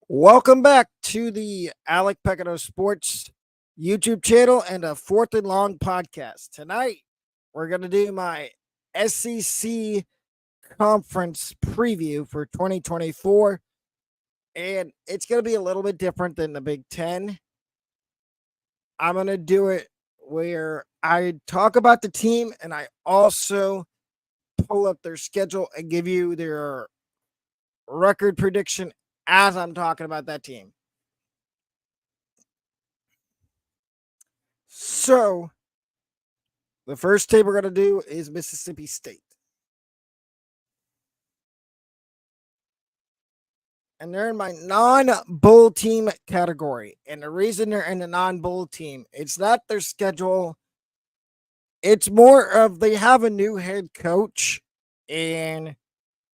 Welcome back to the Alec Pecado Sports YouTube channel and a Fourth and Long podcast. Tonight, we're going to do my SEC conference preview for 2024, and it's going to be a little bit different than the Big Ten. I'm going to do it where I talk about the team and I also pull up their schedule and give you their record prediction as I'm talking about that team. So, the first team we're going to do is Mississippi State. And they're in my non-bowl team category. And the reason they're in the non-bowl team, it's not their schedule. It's more of they have a new head coach and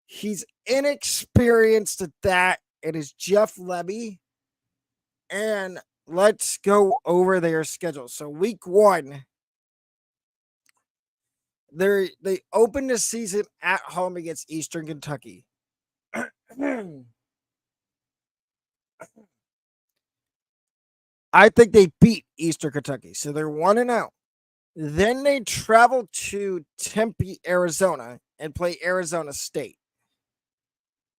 he's inexperienced at that. It is Jeff Levy. And let's go over their schedule. So week 1, they open the season at home against Eastern Kentucky. I think they beat Eastern Kentucky, so they're 1-0. Then they travel to Tempe, Arizona, and play Arizona State.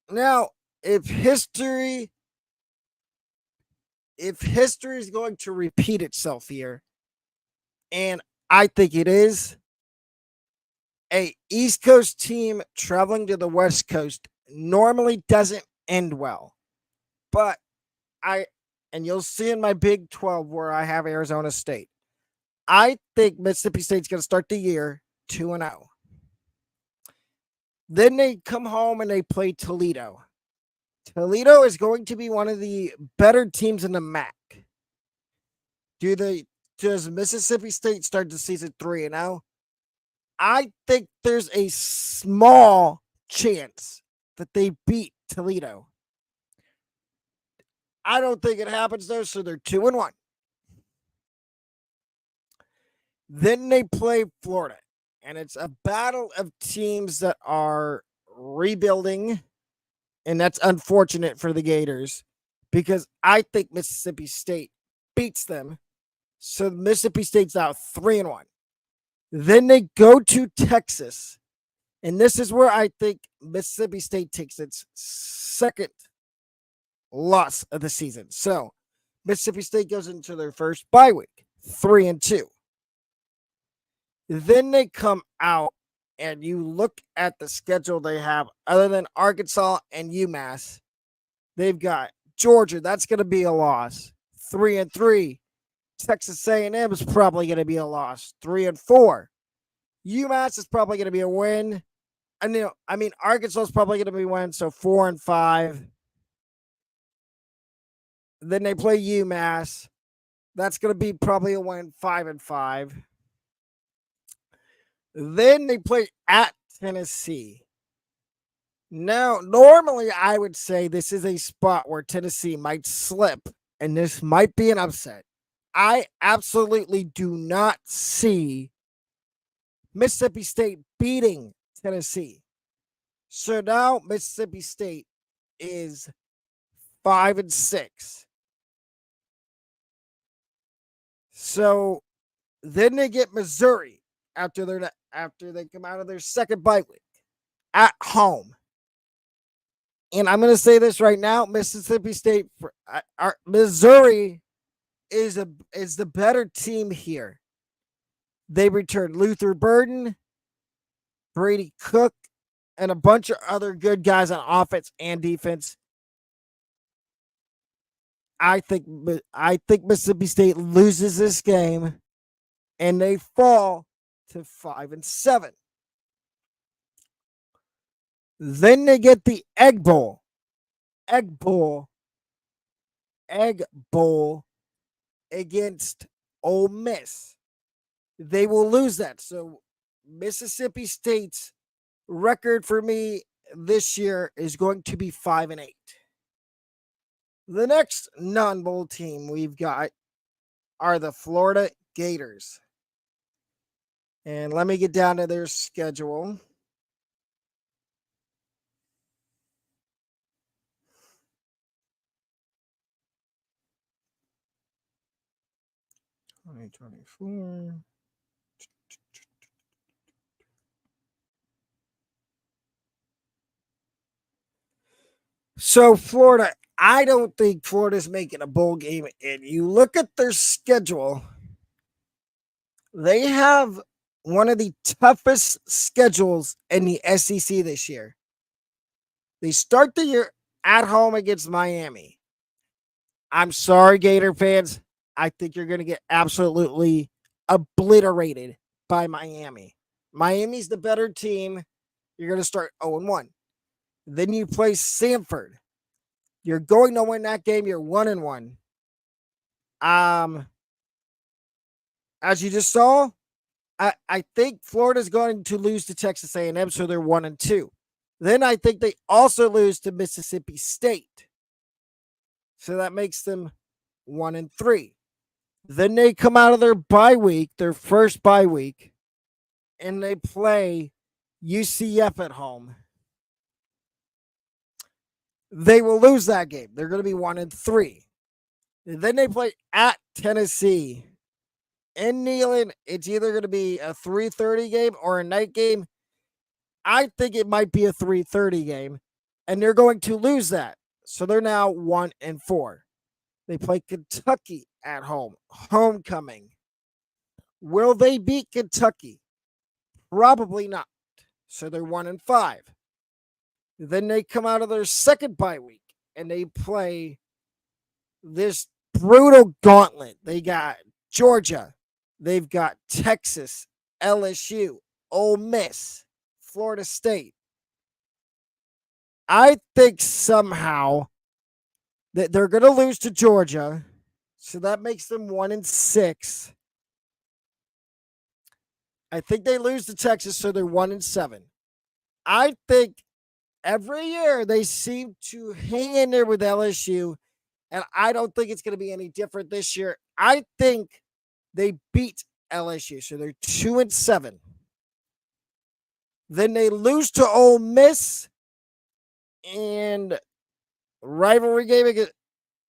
Now, if history is going to repeat itself here, and I think it is, a East Coast team traveling to the West Coast normally doesn't end well. But and you'll see in my Big 12 where I have Arizona State. I think Mississippi State's going to start the year 2-0. Then they come home and they play Toledo. Toledo is going to be one of the better teams in the MAC. Does Mississippi State start the season 3-0? I think there's a small chance that they beat Toledo. I don't think it happens though, so they're 2-1. Then they play Florida, and it's a battle of teams that are rebuilding, and that's unfortunate for the Gators because I think Mississippi State beats them. So Mississippi State's out 3-1. Then they go to Texas, and this is where I think Mississippi State takes its second loss of the season. So Mississippi State goes into their first bye week, 3-2. Then they come out and you look at the schedule they have, other than Arkansas and UMass, they've got Georgia. That's going to be a loss, 3-3. Texas A&M is probably going to be a loss, 3-4. UMass is probably going to be a win. Arkansas is probably going to be a win, so 4-5. Then they play UMass. That's going to be probably a win, 5-5. Then they play at Tennessee. Now, normally I would say this is a spot where Tennessee might slip, and this might be an upset. I absolutely do not see Mississippi State beating Tennessee. So now Mississippi State is 5-6. So then they get Missouri after they come out of their second bye week at home. And I'm going to say this right now, Mississippi State, Missouri is the better team here. They return Luther Burden, Brady Cook, and a bunch of other good guys on offense and defense. I think Mississippi State loses this game, and they fall to 5-7. Then they get the Egg Bowl against Ole Miss. They will lose that. So Mississippi State's record for me this year is going to be 5-8. The next non-bowl team we've got are the Florida Gators. And let me get down to their schedule. 2024. So Florida, I don't think Florida's making a bowl game. And you look at their schedule, they have one of the toughest schedules in the SEC this year. They start the year at home against Miami. I'm sorry, Gator fans. I think you're going to get absolutely obliterated by Miami. Miami's the better team. You're going to start 0-1. Then you play Samford. You're going to win that game. You're 1-1. As you just saw, I think Florida's going to lose to Texas A&M, so they're 1-2. Then I think they also lose to Mississippi State. So that makes them 1-3. Then they come out of their bye week, their first bye week, and they play UCF at home. They will lose that game. They're going to be 1-3. And then they play at Tennessee. In Neyland, it's either going to be a 3:30 game or a night game. I think it might be a 3:30 game, and they're going to lose that. So they're now 1-4. They play Kentucky at home, homecoming. Will they beat Kentucky? Probably not. So they're 1-5. Then they come out of their second bye week and they play this brutal gauntlet. They got Georgia, they've got Texas, LSU, Ole Miss, Florida State. I think somehow that they're going to lose to Georgia, so that makes them 1-6. I think they lose to Texas, so they're 1-7. I think every year they seem to hang in there with LSU, and I don't think it's going to be any different this year. I think they beat LSU, so they're 2-7. Then they lose to Ole Miss and rivalry game against,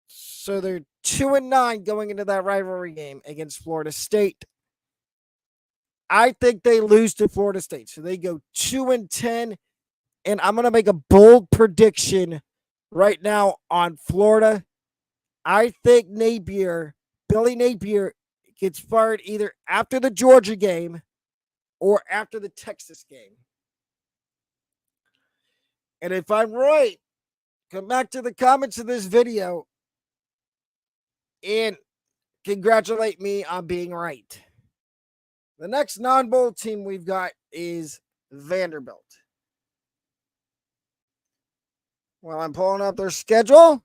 so they're 2-9 going into that rivalry game against Florida State. I think they lose to Florida State, so they go 2-10. And I'm going to make a bold prediction right now on Florida. I think Billy Napier, gets fired either after the Georgia game or after the Texas game. And if I'm right, come back to the comments of this video and congratulate me on being right. The next non-bowl team we've got is Vanderbilt. Well, I'm pulling up their schedule.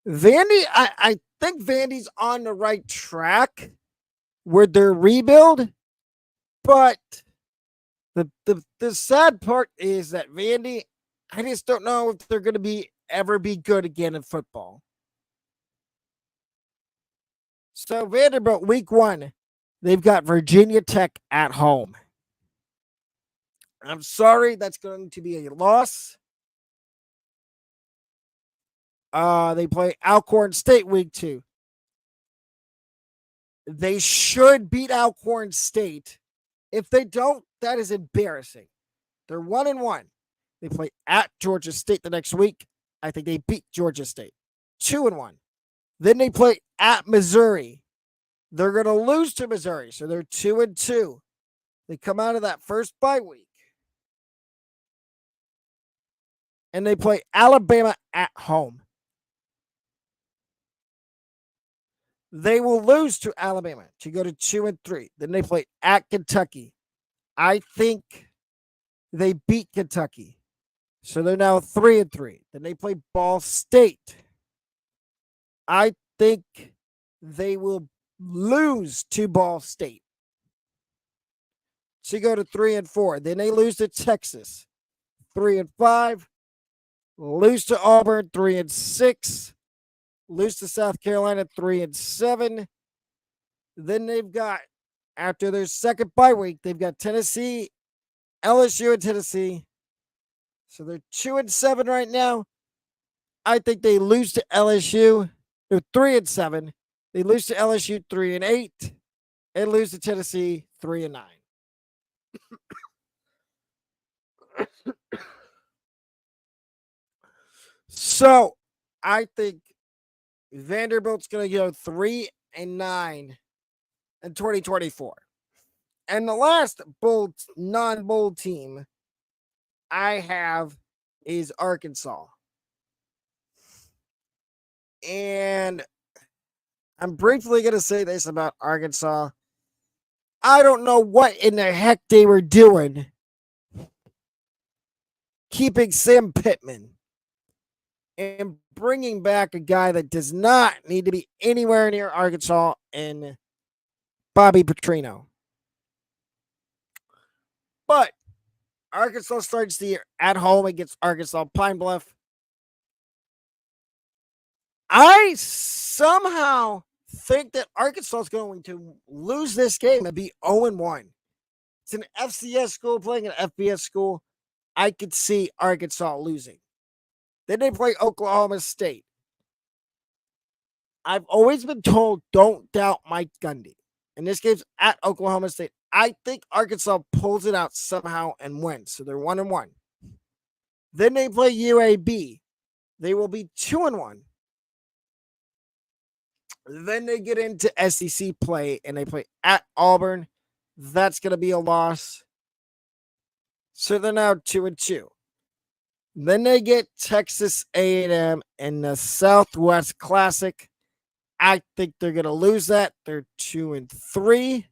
Vandy, I think Vandy's on the right track with their rebuild, but the sad part is that Vandy, I just don't know if they're going to ever be good again in football. So Vanderbilt, week 1, they've got Virginia Tech at home. I'm sorry, that's going to be a loss. They play Alcorn State week 2. They should beat Alcorn State. If they don't, that is embarrassing. They're 1-1. They play at Georgia State the next week. I think they beat Georgia State. 2-1. Then they play at Missouri. They're going to lose to Missouri, so they're 2-2. They come out of that first bye week. And they play Alabama at home. They will lose to Alabama to go to 2-3. Then they play at Kentucky. I think they beat Kentucky. So they're now 3-3. Then they play Ball State. I think they will lose to Ball State to go to 3-4. Then they lose to Texas, 3-5. Lose to Auburn, 3-6. Lose to South Carolina, 3-7. Then they've got, after their second bye week, they've got Tennessee, LSU, and Tennessee. So they're 2-7 right now. I think they lose to LSU. They're 3-7. They lose to LSU 3-8, and lose to Tennessee 3-9. So I think Vanderbilt's going to go 3-9 in 2024. And the last non-bowl team I have is Arkansas. And I'm briefly going to say this about Arkansas. I don't know what in the heck they were doing keeping Sam Pittman and bringing back a guy that does not need to be anywhere near Arkansas and Bobby Petrino. But Arkansas starts the year at home against Arkansas Pine Bluff. I somehow think that Arkansas is going to lose this game and be 0-1. It's an FCS school playing an FBS school. I could see Arkansas losing. Then they play Oklahoma State. I've always been told don't doubt Mike Gundy. And this game's at Oklahoma State. I think Arkansas pulls it out somehow and wins. So they're 1-1. Then they play UAB. They will be 2-1. Then they get into SEC play and they play at Auburn. That's going to be a loss. So they're now 2-2. Then they get Texas A&M in the Southwest Classic. I think they're going to lose that. They're 2-3.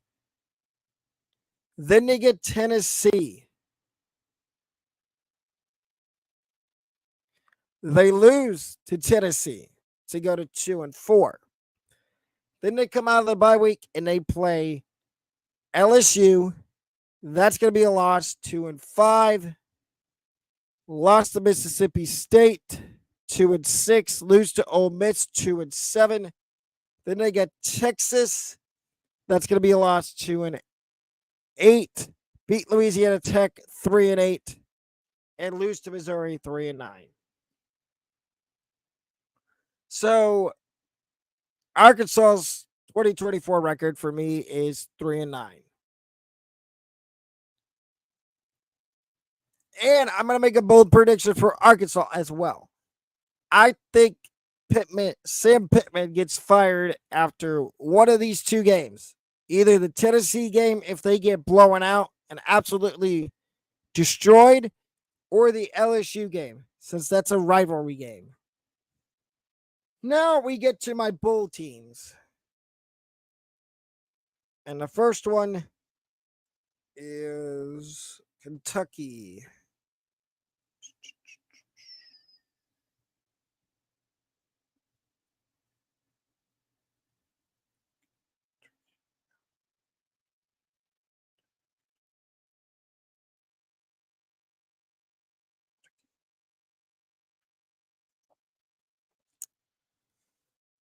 Then they get Tennessee. They lose to Tennessee to go to 2-4. Then they come out of the bye week and they play LSU. That's going to be a loss, 2-5. Lost to Mississippi State, 2-6. Lose to Ole Miss, 2-7. Then they get Texas. That's going to be a loss, 2-8. Beat Louisiana Tech, 3-8. And lose to Missouri, 3-9. So Arkansas's 2024 record for me is 3-9. And I'm going to make a bold prediction for Arkansas as well. I think Sam Pittman gets fired after one of these two games. Either the Tennessee game, if they get blown out and absolutely destroyed, or the LSU game, since that's a rivalry game. Now we get to my bowl teams. And the first one is Kentucky.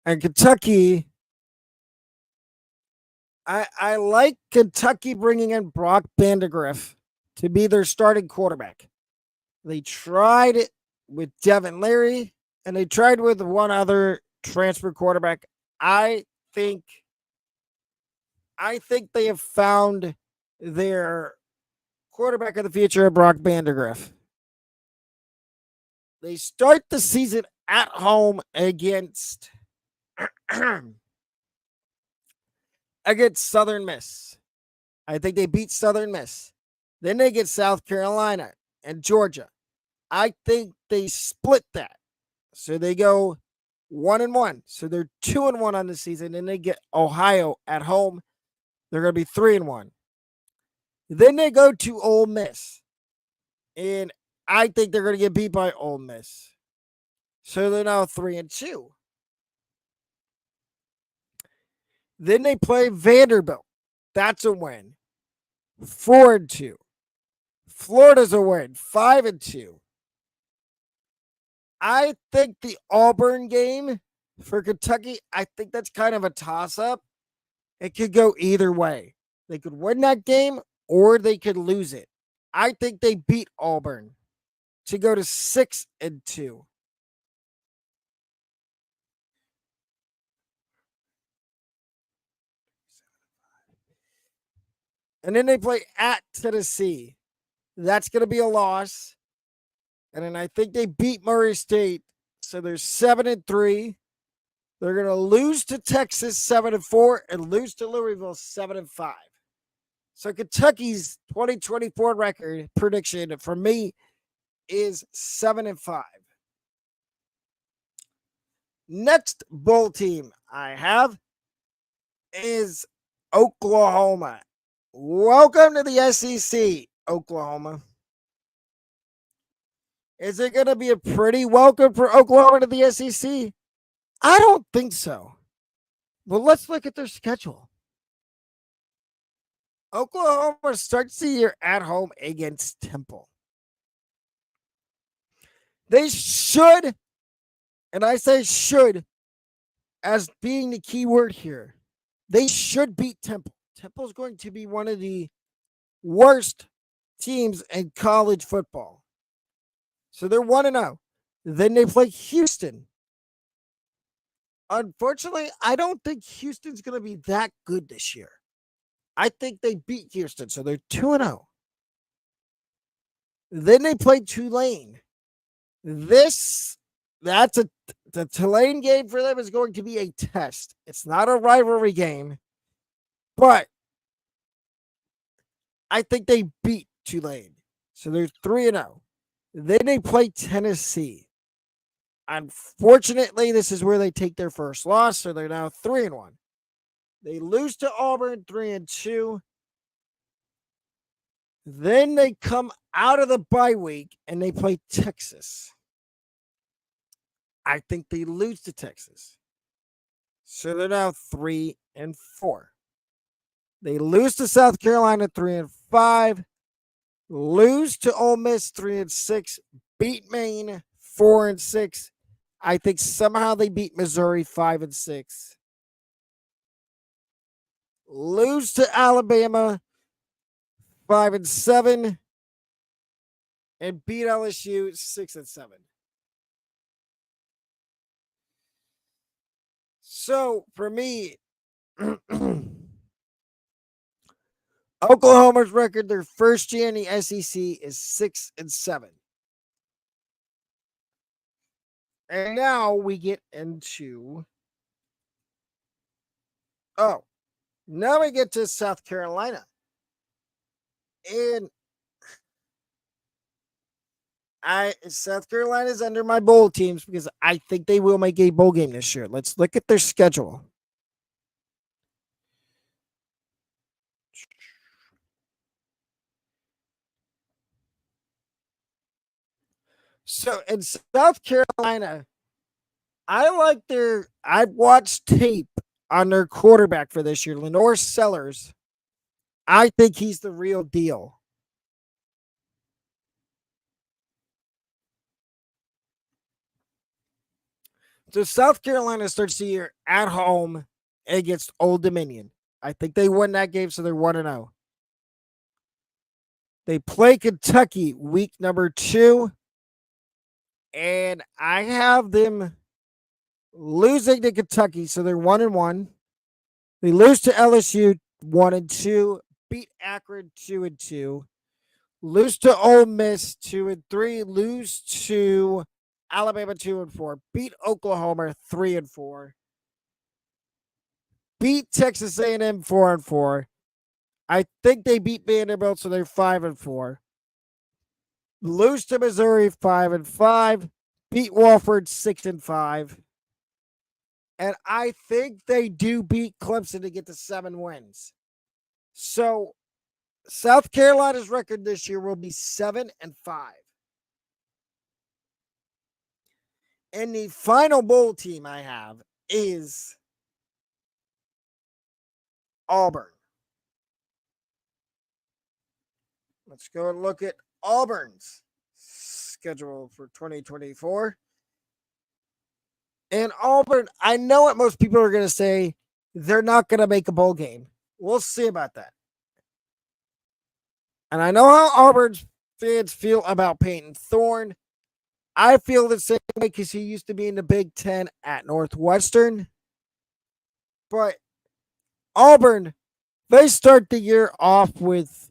And Kentucky, I like Kentucky bringing in Brock Vandagriff to be their starting quarterback. They tried it with Devin Leary, and they tried with one other transfer quarterback. I think they have found their quarterback of the future, Brock Vandagriff. They start the season at home against Southern Miss. I think they beat Southern Miss. Then they get South Carolina and Georgia. I think they split that. So they go 1-1. So they're 2-1 on the season. Then they get Ohio at home. They're going to be 3-1. Then they go to Ole Miss. And I think they're going to get beat by Ole Miss. So they're now 3-2. Then they play Vanderbilt. That's a win. 4-2. Florida's a win. 5-2. I think the Auburn game for Kentucky, I think that's kind of a toss-up. It could go either way. They could win that game or they could lose it. I think they beat Auburn to go to 6-2. And then they play at Tennessee. That's going to be a loss. And then I think they beat Murray State. So they're 7-3. They're going to lose to Texas 7-4 and lose to Louisville 7-5. So Kentucky's 2024 record prediction for me is 7-5. Next bowl team I have is Oklahoma. Welcome to the SEC, Oklahoma. Is it going to be a pretty welcome for Oklahoma to the SEC? I don't think so. But let's look at their schedule. Oklahoma starts the year at home against Temple. They should, and I say should as being the key word here, they should beat Temple. Temple is going to be one of the worst teams in college football. So they're 1-0. Then they play Houston. Unfortunately, I don't think Houston's going to be that good this year. I think they beat Houston, so they're 2-0. Then they play Tulane. The Tulane game for them is going to be a test. It's not a rivalry game, but I think they beat Tulane. So they're 3-0. Then they play Tennessee. Unfortunately, this is where they take their first loss, so they're now 3-1. They lose to Auburn 3-2. Then they come out of the bye week and they play Texas. I think they lose to Texas. So they're now 3-4. They lose to South Carolina 3-5. Lose to Ole Miss 3-6. Beat Maine 4-6. I think somehow they beat Missouri 5-6. Lose to Alabama 5-7. And beat LSU 6-7. So for me, Oklahoma's record their first year in the SEC is 6-7. And now we get into now we get to South Carolina. And South Carolina is under my bowl teams because I think they will make a bowl game this year. Let's look at their schedule. So in South Carolina, I've watched tape on their quarterback for this year, Lenore Sellers. I think he's the real deal. So South Carolina starts the year at home against Old Dominion. I think they win that game, so they're 1-0. They play Kentucky week number 2. And I have them losing to Kentucky, so they're 1-1. They lose to LSU 1-2, beat Akron 2-2, lose to Ole Miss 2-3, lose to Alabama 2-4, beat Oklahoma 3-4, beat Texas A&M 4-4. I think they beat Vanderbilt, so they're 5-4. Lose to Missouri 5-5, beat Wofford 6-5. And I think they do beat Clemson to get to 7 wins. So South Carolina's record this year will be 7-5. And the final bowl team I have is Auburn. Let's go and look at Auburn's schedule for 2024. And Auburn, I know what most people are going to say. They're not going to make a bowl game. We'll see about that. And I know how Auburn's fans feel about Peyton Thorne. I feel the same way because he used to be in the Big Ten at Northwestern. But Auburn They start the year off with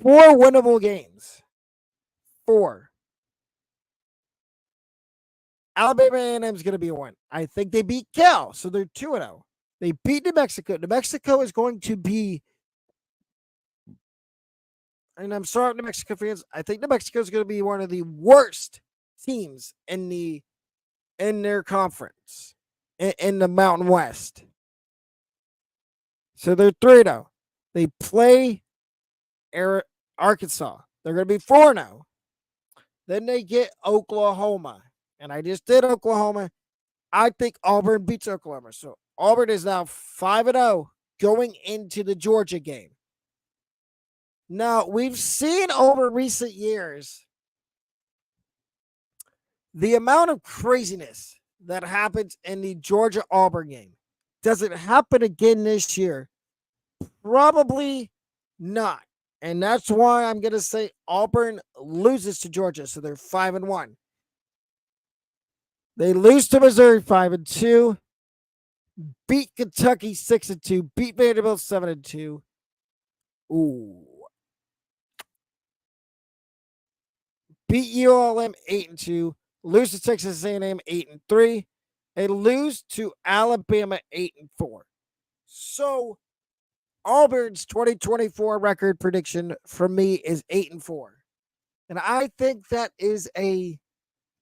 4 winnable games. 4. Alabama A&M is going to be one. I think they beat Cal, so they're 2-0. They beat New Mexico. New Mexico is going to be, and I'm sorry, New Mexico fans. I think New Mexico is going to be one of the worst teams in their conference in the Mountain West. So they're 3-0. They play Arkansas. They're going to be 4-0. Then they get Oklahoma. And I just did Oklahoma. I think Auburn beats Oklahoma. So Auburn is now 5-0 going into the Georgia game. Now, we've seen over recent years the amount of craziness that happens in the Georgia Auburn game. Does it happen again this year? Probably not. And that's why I'm going to say Auburn loses to Georgia. So they're 5-1. They lose to Missouri 5-2. Beat Kentucky 6-2. Beat Vanderbilt 7-2. Ooh. Beat ULM 8-2. Lose to Texas A&M 8-3. And lose to Alabama 8-4. So Auburn's 2024 record prediction for me is 8-4. And I think that is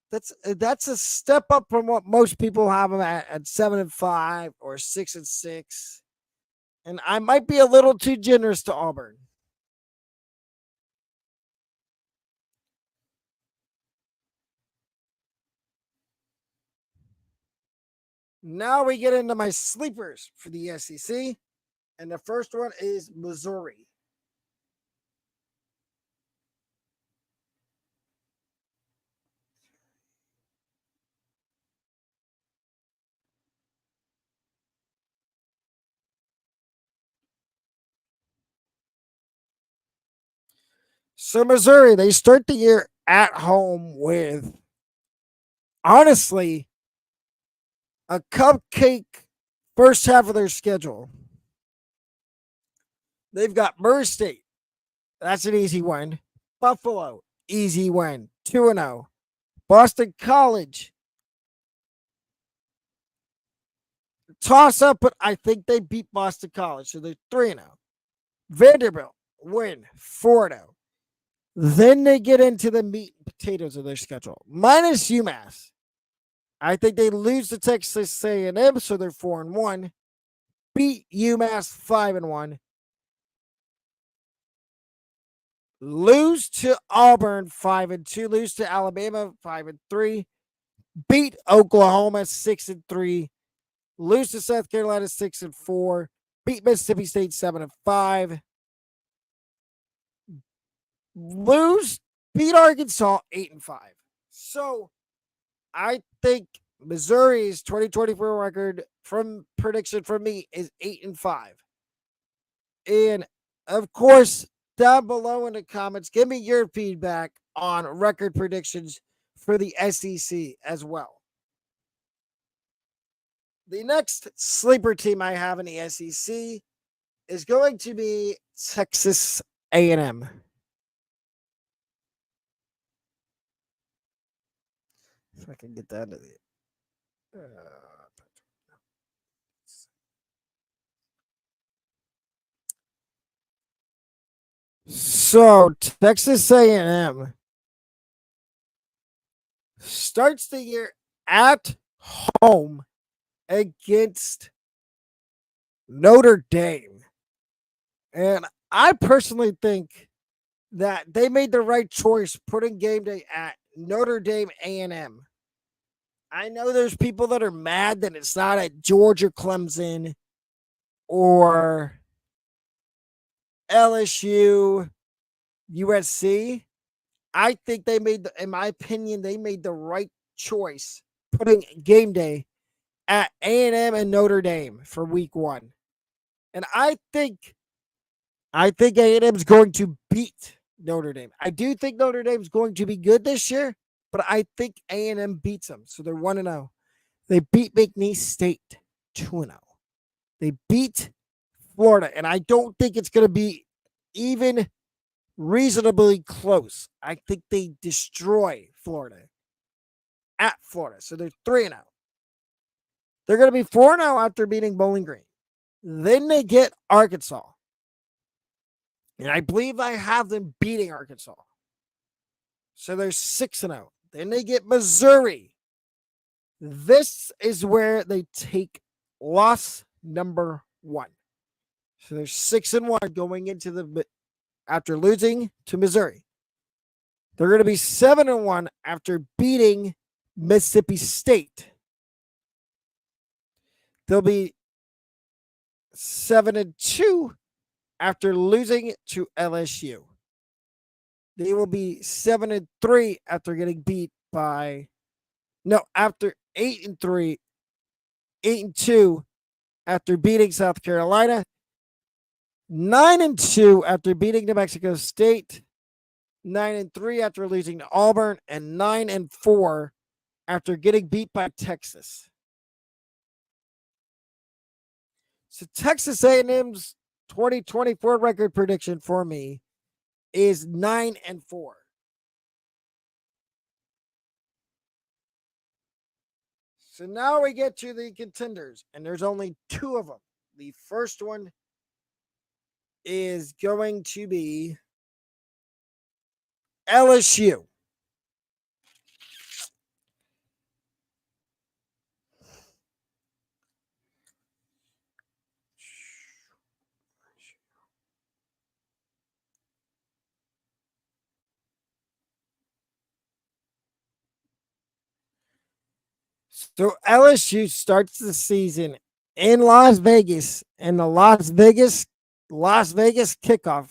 that's a step up from what most people have them at 7-5 or 6-6. And I might be a little too generous to Auburn. Now we get into my sleepers for the SEC. And the first one is Missouri. So Missouri, they start the year at home with, honestly, a cupcake first half of their schedule. They've got Murray State. That's an easy win. Buffalo, easy win. 2-0. Boston College. Toss up, but I think they beat Boston College. So they're 3-0. Vanderbilt, win. 4-0. Then they get into the meat and potatoes of their schedule. Minus UMass. I think they lose to Texas A&M, so they're 4-1. Beat UMass 5-1. Lose to Auburn 5-2. Lose to Alabama 5-3. Beat Oklahoma 6-3. Lose to South Carolina 6-4. Beat Mississippi State 7-5. Beat Arkansas 8-5. So I think Missouri's 2024 record from prediction for me is 8-5. And of course, down below in the comments, give me your feedback on record predictions for the SEC as well. The next sleeper team I have in the SEC is going to be Texas A&M. If I can get that to the so Texas A&M starts the year at home against Notre Dame. And I personally think that they made the right choice putting game day at Notre Dame A&M. I know there's people that are mad that it's not at Georgia Clemson or LSU, USC. I think they made, in my opinion, they made the right choice putting game day at A&M and Notre Dame for week 1. And I think A&M is going to beat Notre Dame. I do think Notre Dame is going to be good this year, but I think A&M beats them. So they're 1-0. They beat McNeese State 2-0. They beat Florida, and I don't think it's going to be even reasonably close. I think they destroy Florida at Florida. So they're 3-0. They're going to be 4-0 after beating Bowling Green. Then they get Arkansas. And I believe I have them beating Arkansas. So they're 6-0. Then they get Missouri. This is where they take loss number 1. So they're 6-1 going into the after losing to Missouri. They're going to be 7-1 after beating Mississippi State. They'll be 7-2 after losing to LSU. They will be 7-3 after getting beat by after 8-3, 8-2 after beating South Carolina, 9-2 after beating New Mexico State, 9-3 after losing to Auburn, and 9-4 after getting beat by Texas. So Texas A&M's 2024 record prediction for me is 9-4. So now we get to the contenders, and there's only 2 of them. The first one is going to be LSU. So LSU starts the season in Las Vegas in the Las Vegas kickoff.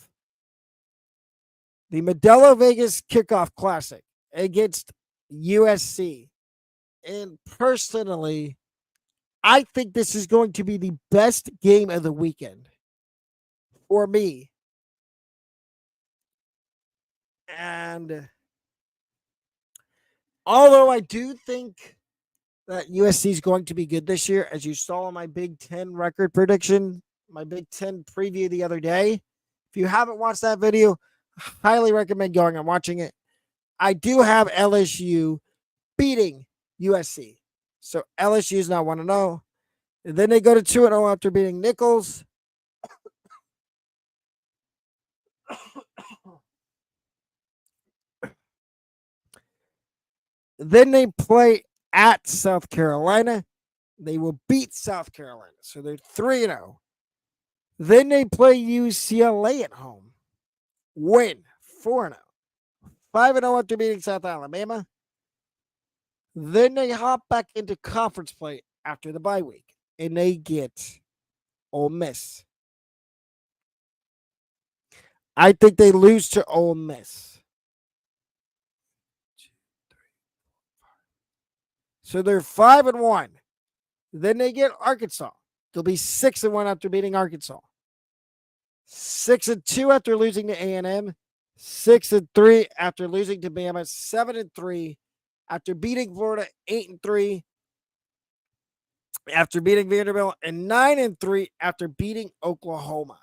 The Modelo Vegas Kickoff Classic against USC. And personally, I think this is going to be the best game of the weekend for me. And although I do think that USC is going to be good this year, as you saw in my Big Ten record prediction, my Big Ten preview the other day. If you haven't watched that video, highly recommend going and watching it. I do have LSU beating USC. So LSU is now 1-0. And then they go to 2-0 after beating Nichols. Then they play at South Carolina. They will beat South Carolina. So they're 3-0. Then they play UCLA at home. Win 4-0. 5-0 after beating South Alabama. Then they hop back into conference play after the bye week. And they get Ole Miss. I think they lose to Ole Miss. So they're 5-1. Then they get Arkansas. They'll be 6-1 after beating Arkansas. 6-2 after losing to A&M. 6-3 after losing to Bama. 7-3 after beating Florida. 8-3 after beating Vanderbilt. And 9-3 after beating Oklahoma.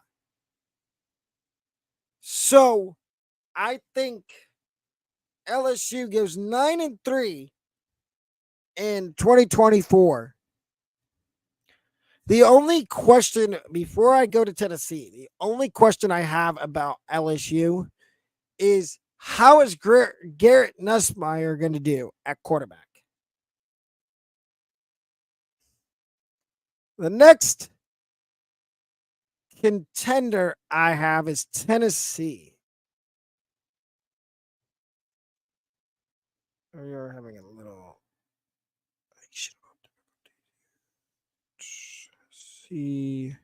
So I think LSU goes 9-3 in 2024. The only question before I go to Tennessee, the only question I have about LSU is how is Garrett Nussmeier going to do at quarterback? The next contender I have is Tennessee. We are having a little. See.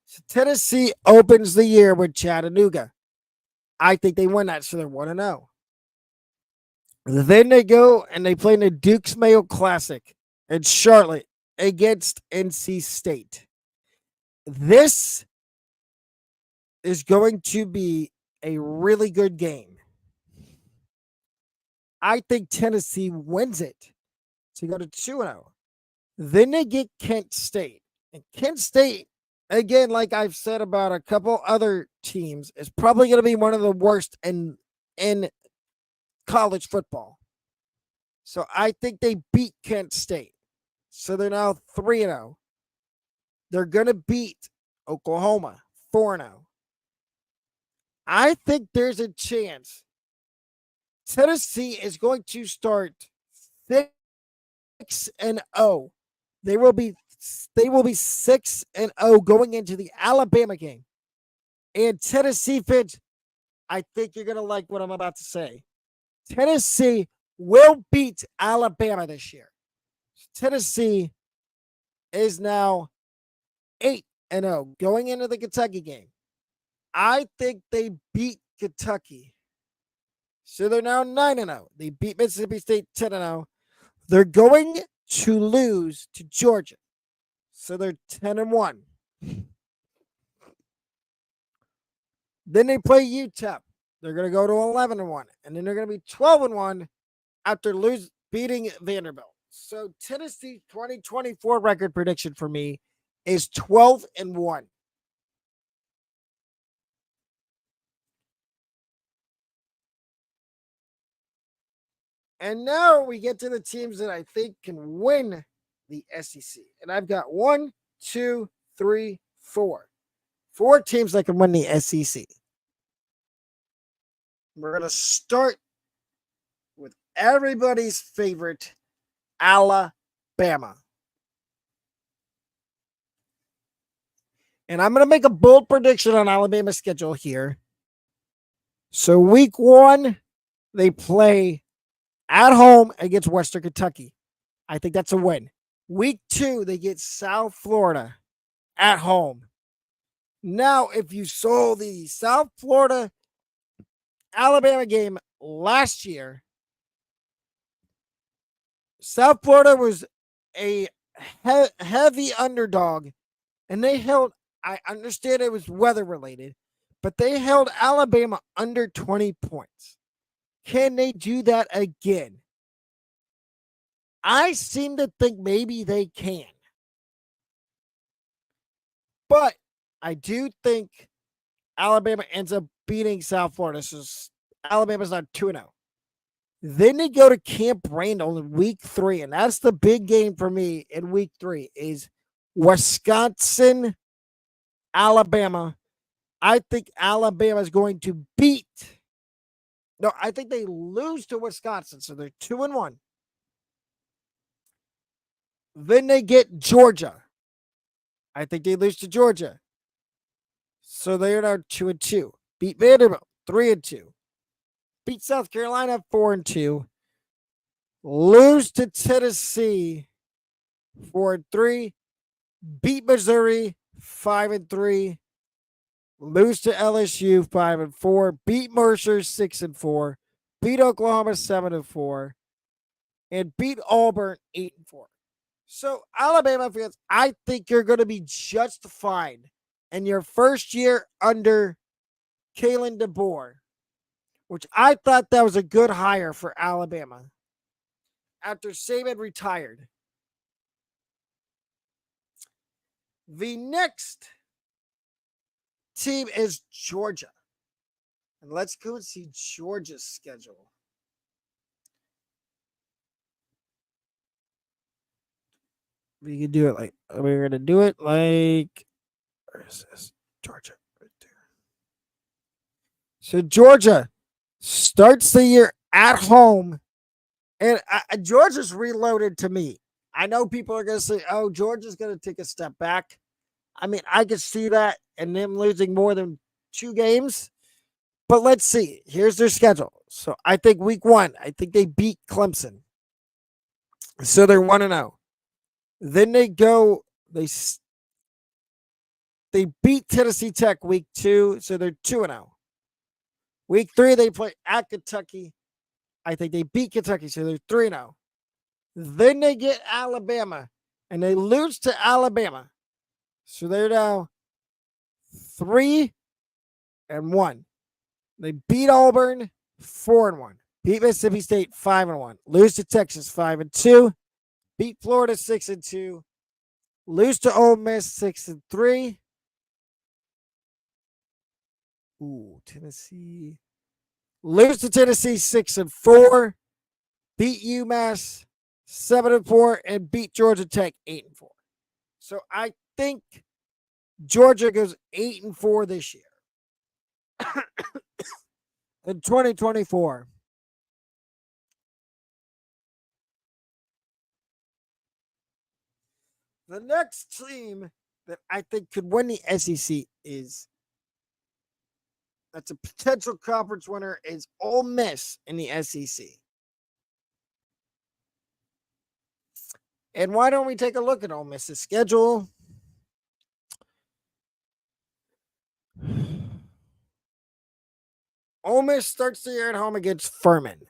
So Tennessee opens the year with Chattanooga. I think they win that, so they're 1-0. Then they go and they play in the Duke's Mayo Classic in Charlotte against NC State. This is going to be a really good game. I think Tennessee wins it. So you go to 2-0. Then they get Kent State. And Kent State, again, like I've said about a couple other teams, is probably going to be one of the worst in college football. So I think they beat Kent State. So they're now 3-0. They're going to beat Oklahoma 4-0. I think there's a chance Tennessee is going to start 6-0. They will be 6-0 going into the Alabama game. And Tennessee fans, I think you're going to like what I'm about to say. Tennessee will beat Alabama this year. Tennessee is now 8-0 going into the Kentucky game. I think they beat Kentucky. So they're now 9-0. They beat Mississippi State 10-0. They're going to lose to Georgia. So they're 10-1. Then they play UTEP. They're going to go to 11-1. And then they're going to be 12-1 after beating Vanderbilt. So Tennessee 2024 record prediction for me is 12-1. And now we get to the teams that I think can win the SEC. And I've got 1, 2, 3, 4. 4 teams that can win the SEC. We're going to start with everybody's favorite, Alabama. And I'm going to make a bold prediction on Alabama's schedule here. So week 1, they play at home against Western Kentucky. I think that's a win. Week 2, they get South Florida at home. Now, if you saw the South Florida Alabama game last year, South Florida was a heavy underdog, and they held, I understand it was weather related, but they held Alabama under 20 points. Can they do that again? I seem to think maybe they can. But I do think Alabama ends up beating South Florida. So Alabama's not 2-0. Then they go to Camp Randall in week 3. And that's the big game for me in week 3 is Wisconsin, Alabama. I think Alabama is going to beat. No, I think they lose to Wisconsin. So they're 2-1. Then they get Georgia. I think they lose to Georgia. So they are now 2-2. Beat Vanderbilt 3-2. Beat South Carolina 4-2. Lose to Tennessee 4-3. Beat Missouri 5-3. Lose to LSU 5-4. Beat Mercer 6-4. Beat Oklahoma 7-4. And beat Auburn 8-4. So, Alabama fans, I think you're going to be just fine in your first year under Kalen DeBoer, which I thought that was a good hire for Alabama after Saban retired. The next team is Georgia. And let's go and see Georgia's schedule. We can do it like we're going to do it like, where is this? Georgia right there. So Georgia starts the year at home, and Georgia's reloaded to me. I know people are going to say, oh, Georgia's going to take a step back. I mean, I could see that and them losing more than 2 games. But let's see. Here's their schedule. So I think week 1, I think they beat Clemson. So they're 1-0. Then they go, they beat Tennessee Tech week 2, so they're 2-0. Week 3, they play at Kentucky. I think they beat Kentucky, so they're 3-0. Then they get Alabama, and they lose to Alabama. So they're now 3-1. They beat Auburn 4-1. Beat Mississippi State 5-1. Lose to Texas 5-2. beat Florida 6-2, lose to Ole Miss 6-3. Ooh, Tennessee. Lose to Tennessee 6-4, beat UMass 7-4, and beat Georgia Tech 8-4. So I think Georgia goes 8-4 this year. In 2024. The next team that I think could win the SEC that's a potential conference winner is Ole Miss in the SEC. And why don't we take a look at Ole Miss's schedule? Ole Miss starts the year at home against Furman.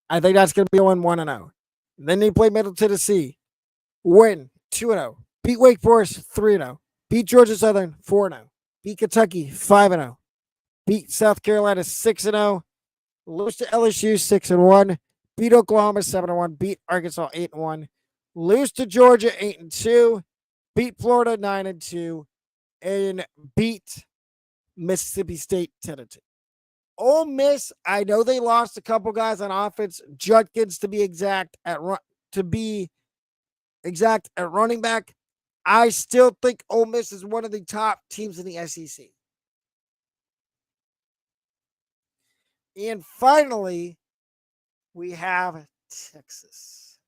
I think that's going to be 1-0. Then they play Middle Tennessee. Win 2-0. Beat Wake Forest 3-0. Beat Georgia Southern 4-0. Beat Kentucky 5-0. Beat South Carolina 6-0. Lose to LSU 6-1. Beat Oklahoma 7-1. Beat Arkansas 8-1. Lose to Georgia 8-2. Beat Florida 9-2. And beat Mississippi State 10-2. Ole Miss, I know they lost a couple guys on offense. Judkins to be exact at running back. I still think Ole Miss is one of the top teams in the SEC. And finally, we have Texas.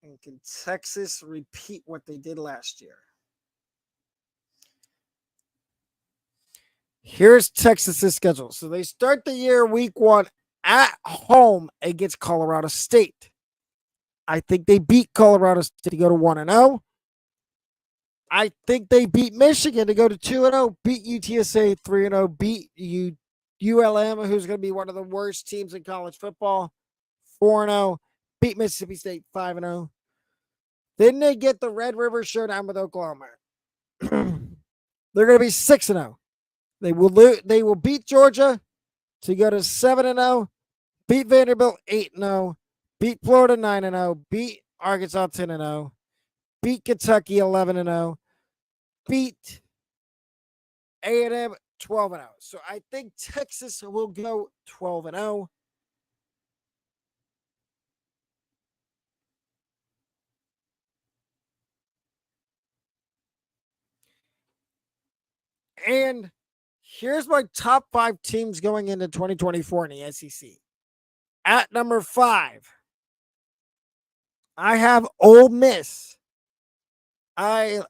And can Texas repeat what they did last year? Here's Texas's schedule. So they start the year week 1 at home against Colorado State. I think they beat Colorado State to go to 1-0. I think they beat Michigan to go to 2-0, beat UTSA 3-0, beat ULM, who's going to be one of the worst teams in college football, 4-0, beat Mississippi State 5-0. Then they get the Red River Showdown with Oklahoma. They're going to be 6-0. They will beat Georgia to go to 7-0, beat Vanderbilt 8-0, beat Florida 9-0, beat Arkansas 10-0, beat Kentucky 11-0, beat A&M 12-0. So I think Texas will go 12-0. And here's my top 5 teams going into 2024 in the SEC. At number 5, I have Ole Miss. I'm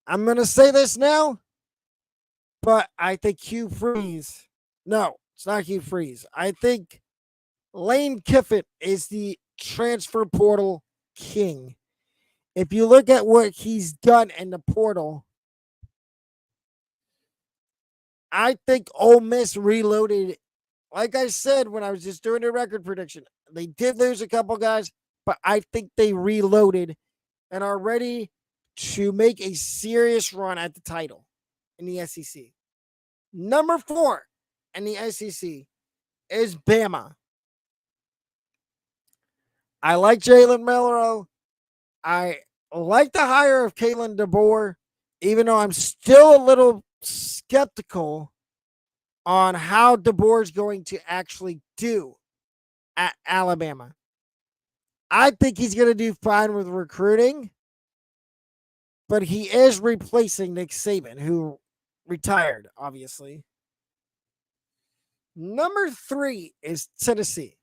going to say this now, but I think Hugh Freeze. No, it's not Hugh Freeze. I think Lane Kiffin is the transfer portal king. If you look at what he's done in the portal, I think Ole Miss reloaded. Like I said when I was just doing the record prediction, they did lose a couple guys, but I think they reloaded and are ready to make a serious run at the title in the SEC. Number 4 in the SEC is Bama. I like Jalen Milroe. I like the hire of Kalen DeBoer, even though I'm still a little skeptical on how DeBoer is going to actually do at Alabama. I think he's going to do fine with recruiting, but he is replacing Nick Saban, who retired, obviously. Number 3 is Tennessee.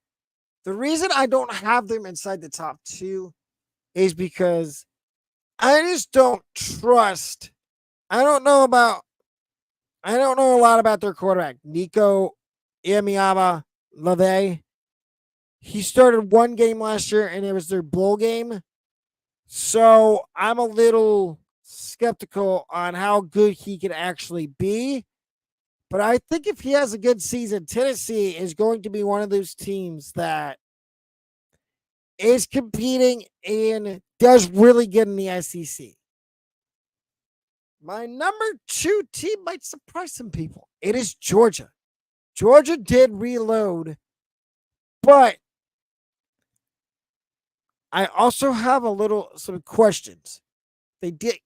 The reason I don't have them inside the top 2 is because I just don't trust. I don't know a lot about their quarterback, Nico Iamaleava LaVey. He started one game last year, and it was their bowl game. So I'm a little skeptical on how good he can actually be. But I think if he has a good season, Tennessee is going to be one of those teams that is competing and does really good in the SEC. My number 2 team might surprise some people. It is Georgia. Georgia did reload, but I also have some questions.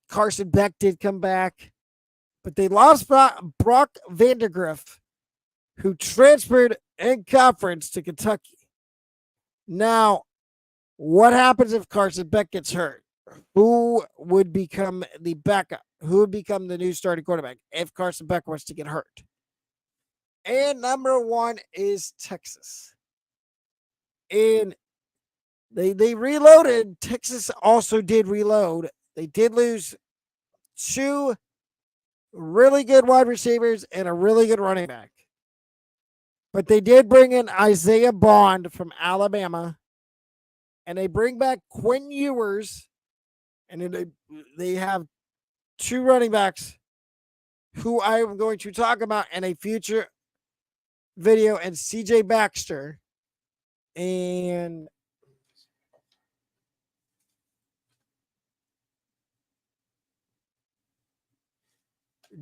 Carson Beck did come back, but they lost Brock Vandergriff, who transferred in conference to Kentucky. Now, what happens if Carson Beck gets hurt? Who would become the backup? Who would become the new starting quarterback if Carson Beck was to get hurt? And number one is Texas. And they reloaded. Texas also did reload. They did lose two really good wide receivers and a really good running back. But they did bring in Isaiah Bond from Alabama. And they bring back Quinn Ewers. And they have two running backs who I am going to talk about in a future video, and CJ Baxter and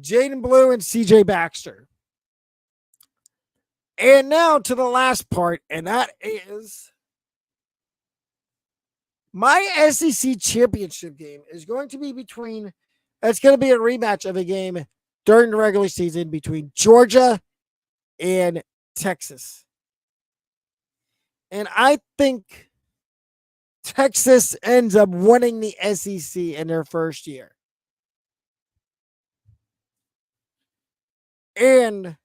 Jaden Blue and CJ Baxter. And now to the last part, and that is my SEC championship game is going to be it's going to be a rematch of a game during the regular season between Georgia and Texas. And I think Texas ends up winning the SEC in their first year. And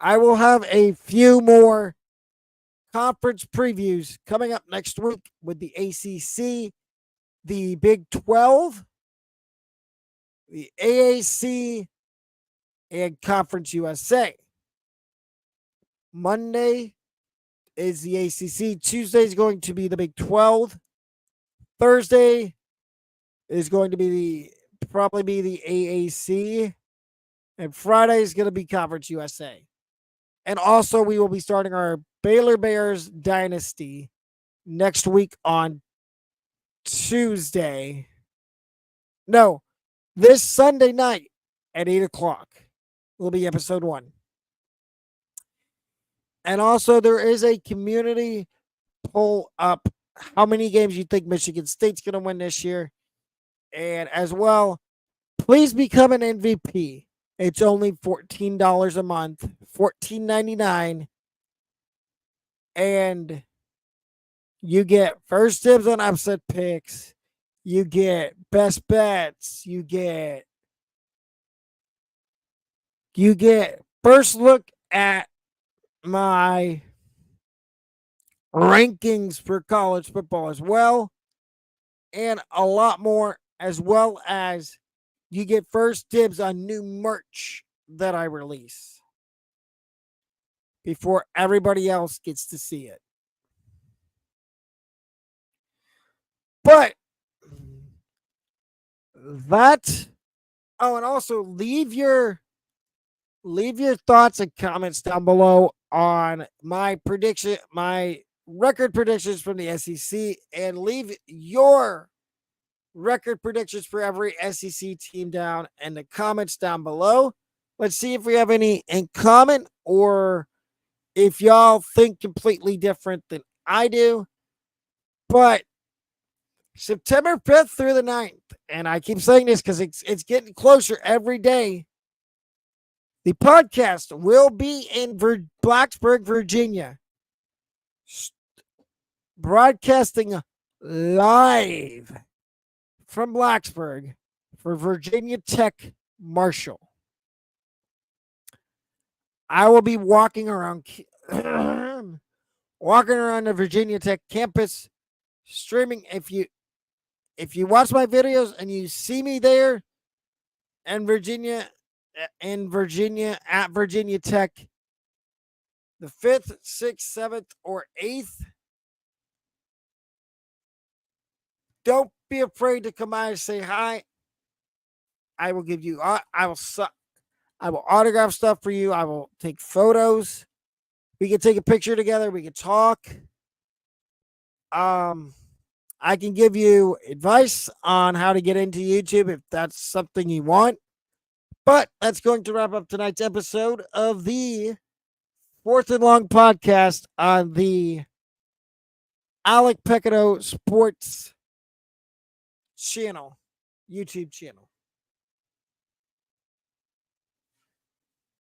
I will have a few more conference previews coming up next week with the ACC, the Big 12, the AAC, and Conference USA. Monday is the ACC. Tuesday is going to be the Big 12. Thursday is going to be probably the AAC. And Friday is going to be Conference USA. And also, we will be starting our Baylor Bears Dynasty next week on Tuesday. No, this Sunday night at 8 o'clock will be episode 1. And also, there is a community poll up how many games you think Michigan State's going to win this year. And as well, please become an MVP. It's only $14 a month, $14.99. And you get first dibs on upset picks. You get best bets. You get first look at my rankings for college football as well. And a lot more, as well as you get first dibs on new merch that I release before everybody else gets to see it. But that, and also leave your thoughts and comments down below on my record predictions from the SEC, and leave your record predictions for every SEC team down in the comments down below. Let's see if we have any in common, or if y'all think completely different than I do. But September 5th through the 9th, and I keep saying this because it's getting closer every day, the podcast will be in Blacksburg, Virginia, broadcasting live from Blacksburg for Virginia Tech Marshall. I will be walking around the Virginia Tech campus, streaming. If you watch my videos and you see me there in Virginia at Virginia Tech, the 5th, 6th, 7th, or 8th, don't be afraid to come by and say hi. I will give you, I will autograph stuff for you. I will take photos. We can take a picture together. We can talk. I can give you advice on how to get into YouTube if that's something you want. But that's going to wrap up tonight's episode of the Fourth and Long podcast on the Alec Pecado Sports channel, YouTube channel.